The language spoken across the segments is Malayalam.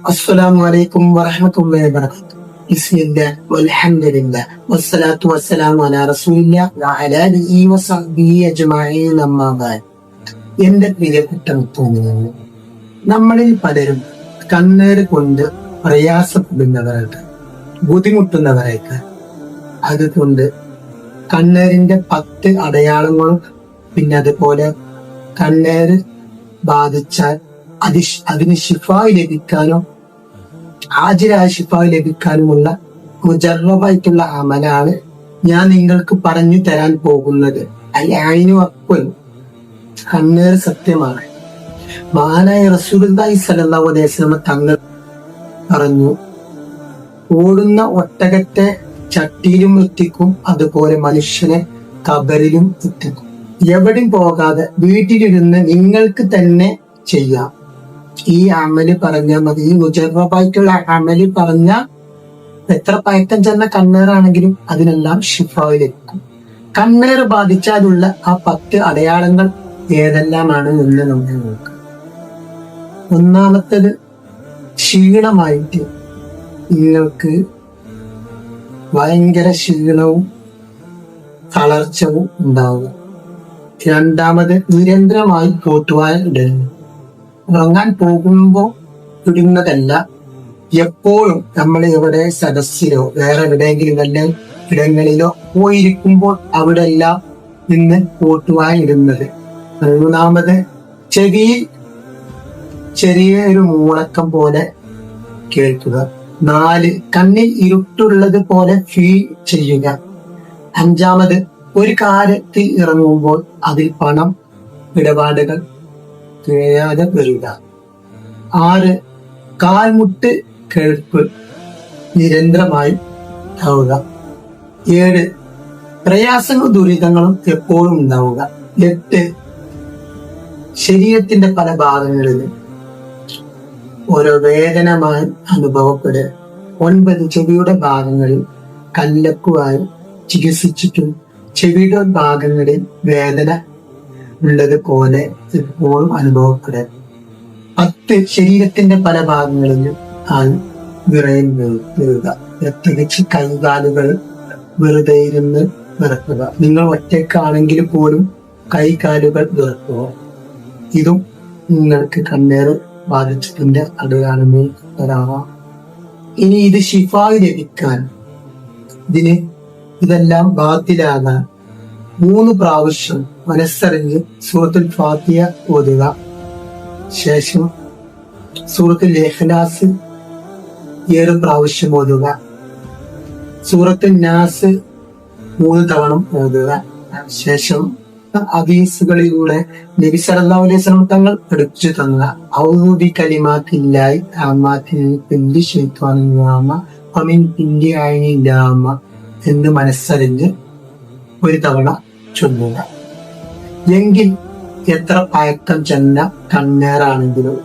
അസ്സലാമു അലൈക്കും വറഹ്മത്തുള്ളാഹി വബറകാതുഹു. ബിസ്മില്ലാഹ് വൽഹംദുലില്ലാഹ് വസ്സലാത്തു വസ്സലാമു അലാ റസൂലില്ലാഹി വഅലാ ആലിഹി വസഹ്ബിഹി അജ്മഈൻ അമ്മാ ബഅദ്. എന്റെ പ്രിയപ്പെട്ട മുത്തുമണികളെ, നമ്മളിൽ പലരും കണ്ണേറ് കൊണ്ട് പ്രയാസപ്പെടുന്നവരായിട്ട്, ബുദ്ധിമുട്ടുന്നവരായിട്ട്. അതുകൊണ്ട് കണ്ണേറിന്റെ 10 അടയാളങ്ങളും പിന്നെ അതുപോലെ കണ്ണേറ് ബാധിച്ചാൽ അതിന് ശിഫായി ലഭിക്കാനോ ആജിലായ ശിഫായി ലഭിക്കാനുമുള്ള മുജറബായിട്ടുള്ള അമലാണ് ഞാൻ നിങ്ങൾക്ക് പറഞ്ഞു തരാൻ പോകുന്നത്. അയ്നു അക്വൽ, കണ്ണേറ് സത്യമാണ്. മഹാനായ റസൂലുള്ളാഹി സ്വല്ലല്ലാഹു അലൈഹി വസല്ലം തങ്ങൾ പറഞ്ഞു, ഓടുന്ന ഒട്ടകത്തെ ചട്ടിയിലും എത്തിക്കും, അതുപോലെ മനുഷ്യനെ കബറിലും എത്തിക്കും. എവിടെയും പോകാതെ വീട്ടിലിരുന്ന് നിങ്ങൾക്ക് തന്നെ ചെയ്യാം. ഈ അമല് പറഞ്ഞാൽ മതി. ഈ മുജറബായിട്ടുള്ള അമല് പറഞ്ഞ എത്ര പയക്കം ചെന്ന കണ്ണേറാണെങ്കിലും അതിനെല്ലാം ശിഫായി ലഭിക്കും. കണ്ണേറ് ബാധിച്ചാലുള്ള ആ 10 അടയാളങ്ങൾ ഏതെല്ലാമാണ് എന്ന് നമ്മൾ നോക്കാം. ഒന്നാമത്തേത്, ക്ഷീണമായിട്ട് നിങ്ങൾക്ക് ഭയങ്കര ക്ഷീണവും തളർച്ചവും ഉണ്ടാവുക. രണ്ടാമത്, നിരന്തരമായി പോട്ടുവായ ഇടുന്നു. ഉറങ്ങാൻ പോകുമ്പോൾ ഇടുന്നതല്ല, എപ്പോഴും നമ്മൾ എവിടെ സദസ്സിലോ വേറെ എവിടെയെങ്കിലും വല്ല ഇടങ്ങളിലോ പോയിരിക്കുമ്പോൾ അവിടെ എല്ലാം നിന്ന് പോട്ടുവായ ഇടുന്നത്. മൂന്നാമത്, ചെവിയിൽ ചെറിയൊരു മൂളക്കം പോലെ കേൾക്കുക. 4, കണ്ണിൽ ഇരുട്ടുള്ളത് പോലെ ഫീൽ ചെയ്യുക. 5, ഒരു കാര്യത്തിൽ ഇറങ്ങുമ്പോൾ അതിൽ പണം ഇടപാടുകൾ തികയാതെ വരിക. 6, കാൽമുട്ട് കേൾപ്പ് നിരന്തരമായി ഉണ്ടാവുക. 7, പ്രയാസങ്ങളും ദുരിതങ്ങളും എപ്പോഴും ഉണ്ടാവുക. 8, ശരീരത്തിന്റെ പല ഭാഗങ്ങളിൽ ഓരോ വേദനമായി അനുഭവപ്പെടുക. 9, ചെവിയുടെ ഭാഗങ്ങളിൽ കല്ലക്കുവായി ചികിത്സിച്ചിട്ടും ചെവിയുടെ ഭാഗങ്ങളിൽ വേദന ഉള്ളത് പോലെ എപ്പോഴും അനുഭവപ്പെടുക. 10, ശരീരത്തിന്റെ പല ഭാഗങ്ങളിലും വിറയിൽ വീഴുക. പ്രത്യേകിച്ച് കൈകാലുകൾ വെറുതെ ഇരുന്ന് വിറക്കുക. നിങ്ങൾ ഒറ്റയ്ക്കാണെങ്കിൽ പോലും കൈകാലുകൾ വിറക്കുക. ഇതും നിങ്ങൾക്ക് കണ്ണേറ് ബാധിച്ചതിന്റെ അടയാളങ്ങൾ തരാവാം. ഇനി ഇത് ശിഫായി ലഭിക്കാൻ, ഇതെല്ലാം ബാത്തിലാകാൻ 3 പ്രാവശ്യം മനസ്സറിഞ്ഞ് സൂറത്തുൽ ഫാത്തിഹ ഓതുക. ശേഷം സൂറത്തുൽ ഇഖ്ലാസ് 7 പ്രാവശ്യം ഓതുക. സൂറത്തുൽ നാസ് 3 തവണ ഓതുക. ശേഷം ഹദീസുകളിലൂടെ നബി സല്ലല്ലാഹു അലൈഹി വസല്ലം തങ്ങൾ പഠിപ്പിച്ചു തന്ന ഔദു ബി കലിമാത്തില്ലാഹി തആമ്മാത്തി മിൻ കുല്ലി ശൈത്വാനിൻ വഹമ വമിൻ കുല്ലി ഐനിൻ ലാമ എന്ന് മനസ്സറിഞ്ഞ് 1 തവണ ചൊല്ലുക. എങ്കിൽ എത്ര പയക്കം ചെന്ന കണ്ണേറാണെങ്കിലും,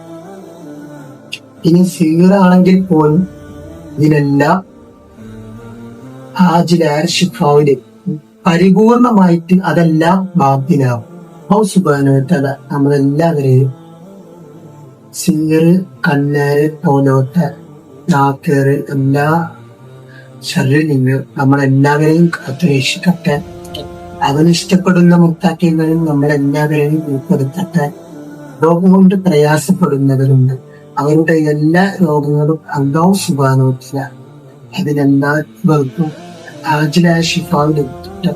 ഇനി സീറാണെങ്കിൽ പോലും ഇതിനെല്ലാം ആജിലായ ശിഫാവിൽ പരിപൂർണമായിട്ട് അതെല്ലാം ബാത്തിലാവും. അല്ലാഹു സുബ്ഹാനഹു വ തആല നമ്മളെല്ലാവരെയും സീറ്, കണ്ണേറ് പോലത്തെ നാക്കേറ് എല്ലാ ശരീരം നിന്ന് നമ്മളെല്ലാവരെയും കാത്തുരക്ഷിക്കട്ടെ. അവനിഷ്ടപ്പെടുന്ന മുത്താക്കികളും നമ്മളെല്ലാവരെയും ഉൾപ്പെടുത്തട്ടെ. രോഗം കൊണ്ട് പ്രയാസപ്പെടുന്നവരുണ്ട്, അവരുടെ എല്ലാ രോഗങ്ങളും അല്ലാഹു സുബ്ഹാനഹു വ തആല അതിനെല്ലാവർക്കും ആജിലായ ശിഫാവ് ലഭിക്കട്ടെ.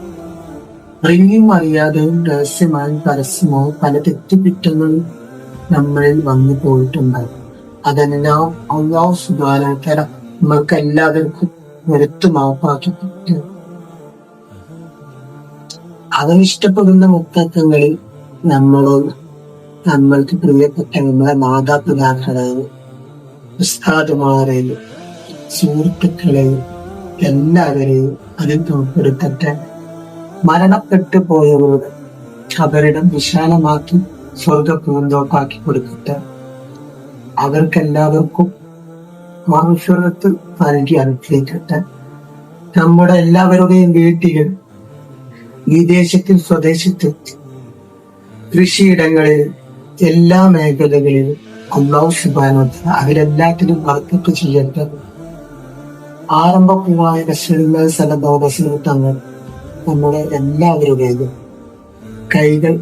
അറിഞ്ഞും അറിയാതെയും രഹസ്യമായും പരസ്യമായും പല തെറ്റുകുറ്റങ്ങളും നമ്മളിൽ വന്നു പോയിട്ടുണ്ടാകും. അതെല്ലാം അല്ലാഹു സുബ്ഹാനഹു വ തആല നമുക്ക് എല്ലാവർക്കും നിരത്ത് മാപ്പാക്കിയിട്ട് അവനിഷ്ടപ്പെടുന്ന മുത്തത്വങ്ങളിൽ നമ്മളോട്, നമ്മൾക്ക് പ്രിയപ്പെട്ട നമ്മുടെ മാതാപിതാക്കളെയും ഉസ്താദുമാരെയും സുഹൃത്തുക്കളെയും എല്ലാവരെയും അതിൽ ഉൾപ്പെടുത്തട്ടെ. മരണപ്പെട്ടു പോയവരുടെ ഖബറിടം വിശാലമാക്കി സ്വർഗ പൂന്തോപ്പാക്കി കൊടുക്കട്ടെ. അവർക്കെല്ലാവർക്കും മഹ്ഫിറത്ത് നൽകി അനുഗ്രഹിക്കട്ടെ. നമ്മുടെ എല്ലാവരുടെയും വീട്ടിലും വിദേശത്തിൽ സ്വദേശത്ത് കൃഷിയിടങ്ങളിൽ എല്ലാ മേഖലകളിലും അള്ളാഹു സുബ്ഹാനഹു വ തആല അവരെല്ലാത്തിനും ബർക്കത്ത് ചെയ്യട്ടെ. ആരംഭപ്പൂവായ റസൂലുള്ളാഹി സ്വല്ലല്ലാഹു അലൈഹി വസല്ലം തങ്ങൾ നമ്മുടെ എല്ലാവരുടേതും കൈകൾ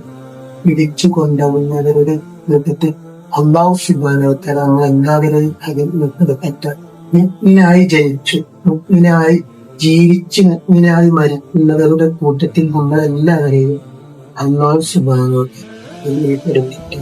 പിടിച്ചു കൊണ്ടുവന്നവരുടെ കൂട്ടത്തിൽ അള്ളാഹു സുബ്ഹാനഹു വ തആല നമ്മൾ എല്ലാവരെയും അതിൽ ഉൾപ്പെടുത്തട്ടെ. മുഅ്മിനായി ജനിച്ചു മുഅ്മിനായി ജീവിച്ച് മുഅ്മിനായി മരിക്കുന്നവരുടെ കൂട്ടത്തിൽ നമ്മൾ എല്ലാവരെയും അള്ളാഹു സുബ്ഹാനഹു വ തആല ഉൾപ്പെടുത്തട്ടെ.